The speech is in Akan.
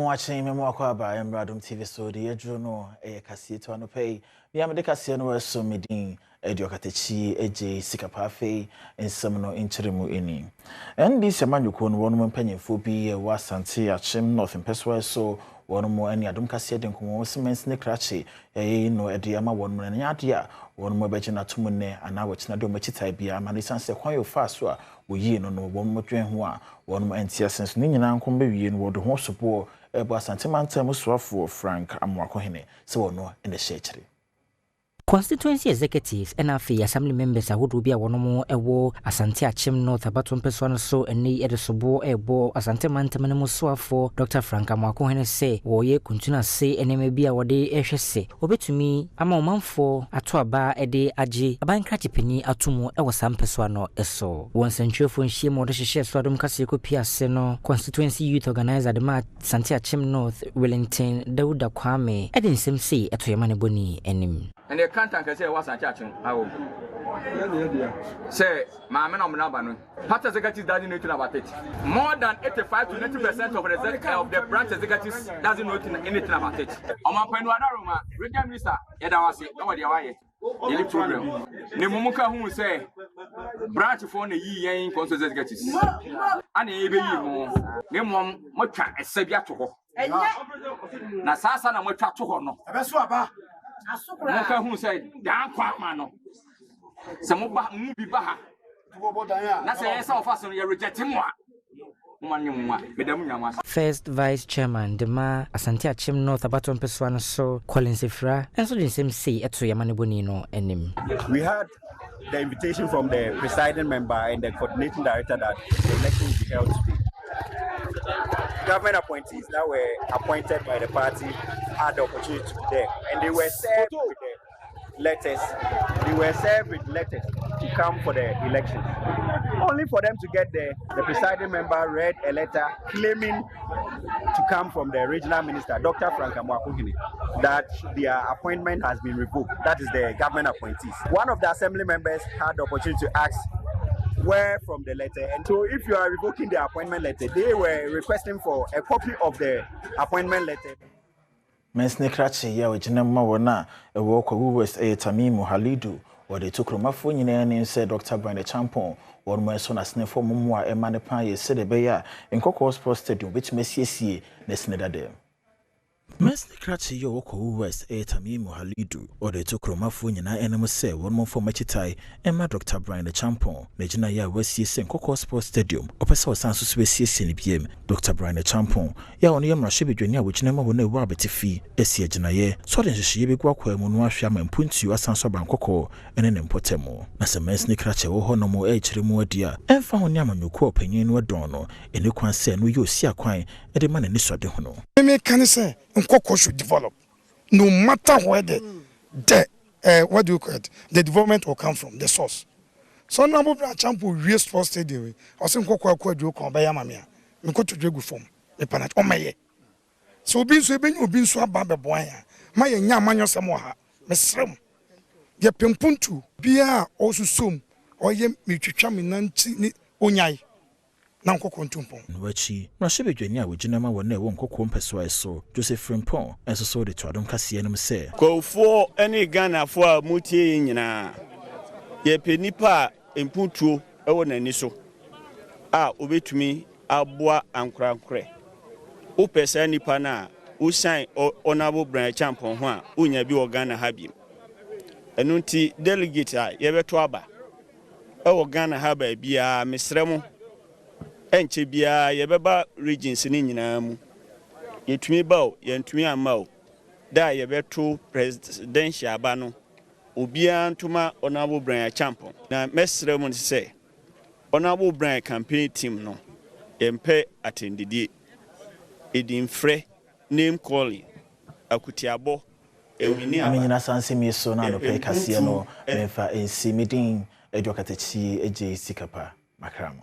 watching Memoakaba and Radom TV so the Edrono, a Cassito no pay. Yamade Cassiano was so meeting Ediocatechi, AJ Sikapafe, and Seminole Interimu ini. And this Amanucon, one woman penny for be was Santia, Chim North and Peswa so one more any Adum Cassiet and Comosimens Necrachi, no Ediama, one man yadia, one more Bejana Tumune, and now it's not domachita be a manisan sequoia fastwa, we no one more train one more NCS since Nina Combe in what the horse support a was Santimanta Muswafo Frank Amwakohine, so no in the shade. Constituency executives and assembly members would be a one more ewo Asante Achim North about 1 person so and ni edesobo ebo Asante Mantamano for Dr. Frank Amwakohene say woye continue say and may be a wade ehwese obetumi ama omanfo ato aba ede age abankrati pani atomo ewo sampeswano eso one century for nhie mo de hye so adom kase ko piase no constituency youth organizer de ma Asante Achim North Wellington Dauda Kwame edin sem say eto yamane boni enim. And the can't say was a church. Say, my man of Nabano. Part executives doesn't know about it. More than 85 to 90% of the branch executives doesn't know anything about it. On my pen, Roma, Region Minister, Edawasi, nobody away. Any program. Nemumuka who say branch for the year in council executives. And even name one much a Sabia to her. Nasasa and much to her. That's what. Moka who said, "Damn quack man." Some movie baha. That's a yes of us on your rejecting one. First Vice Chairman Dema Asante Achim North about 1 person so Collins Ifra and so the same say eto yamane bonino enim. We had the invitation from the presiding member and the coordinating director that the election will be held today. Government appointees that were appointed by the party had the opportunity to be there, and they were served with the letters. They were served with letters to come for the election. Only for them to get there, the presiding member read a letter claiming to come from the regional minister, Dr. Frank Amwakohene, that their appointment has been revoked. That is the government appointees. One of the assembly members had the opportunity to ask where from the letter, and so if you are revoking the appointment letter, they were requesting for a copy of the appointment letter. Mensne Krachi ya wajinama wana ewoko West Tamimu Halidu or they took Romafo nyine said Dr. Brian Champon or more so as ne for mumwa emanepa ye said beya in Coco Sports Stadium which Messi nesnedade. Mensne Krachi ya woko West Tamimu Halidu or they took Romafo nyina enemo say one more for machitai Emma Dr. Brian Champon Nejina ya West in Coco Sports Stadium opesa wasansu swesi ni biem Dr. Brian Champon ya onu yamra hye bedwani a wochinema wona ewu abetifi esi agina ye so den hye bi kwa kwa mu no ahwe ama mpuntu asanso bankoko ene ne mpotemo na se Mensne Krachi wo ho no mo echiremu adia emfa ho ne amanyoko opanyin no adon no ene kwan se no yosi akwan ede ma na ni sode ho no me can say Nkoko should develop no matter where the what do you call it, the development will come from, the source. So now Champo real sports stadium or some Nkoko akwadwo kon ba ya mamia me ko to dwegu form e panat o maye so obi so aba be boan ya ma ye nya amanyo samo ha me srem ye pempuntu bia osusom o ye metwetwa me nanti ni onyai na Nkoko ntumpo nwachi na hye bedwani a wojinama wona ewo Nkoko mpeso eso Joseph Frimpong enso so de twadom kase enum se kofo ene Ghana fo a mutie nyina ye penipa emputuo ewo nani so a obetumi aboa ankorankore o pesa nipa na o shine honorable Brian Champon ho a unya bi wo Ghana ha bi enu nti delegate a ye beto aba ewo Ghana ha ba bia mesremo enche bia ye beba regions ni nyina mu yetumi ba o yentumi ama o da ye beto presidential aba no obia ntuma honorable Brian Champon na mesremo ni se honorable Brian campaign team no empe attendedie edinfre name calling akutiabo ewini amenyina sanse mi so na no pe kase no memfa ensi midin edwakatechi eje sikapa makramo